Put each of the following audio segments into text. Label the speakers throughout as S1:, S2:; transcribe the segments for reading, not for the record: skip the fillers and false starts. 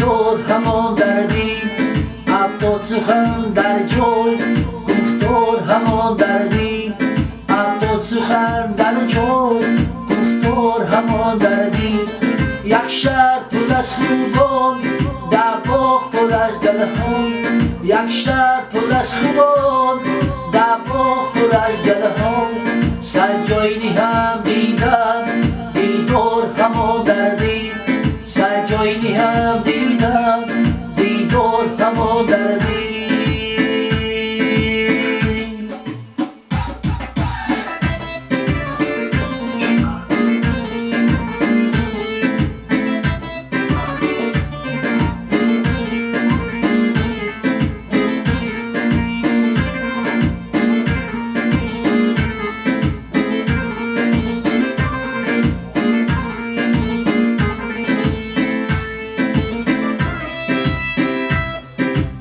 S1: دور همان دردی، افتاد سخن در جای گفتار همان دردی، افتاد سخن در جای گفتار همان دردی. یک شهر پر از خوبان، در باغ پر از گلهان، یک شهر پر از خوبان، در باغ پر از گلهان. سرجاینی هم دیدم دیدار همان دردی، سرجاینی هم دیدم دیدار همان دردی.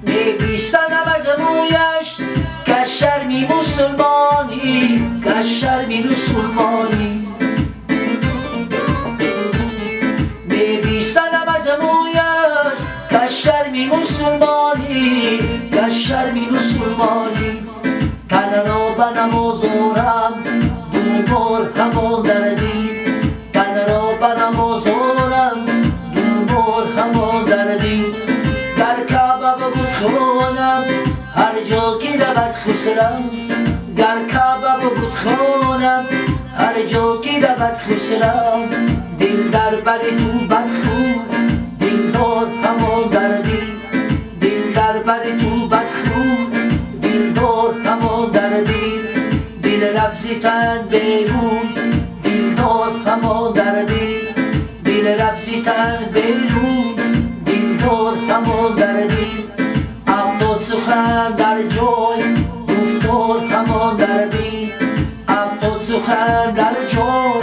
S1: میبیستنم از رویش که شرمی مسلمانی، که شرمی مسلمانی. میبیستنم از رویش که شرمی مسلمانی، که شرمی مسلمانی. تنها به نماز آرم دوبار همان دردی، تنها به نماز آرم دوبار همان دردی. در کعبه بود خونم هر جا که دود خسرم، در کعبه بود خونم هر جا که دود خسرم. دل در بر تو بدخو دلدار همان دردی، دل در بر تو بدخو دلدار همان دردی. دل رفزی تن بیرون دلدار همان دردی، دل رفزی تن بیرون دلدار همان دردی. افتاد سخن در جای گفتار همان دردی، افتاد سخن در جای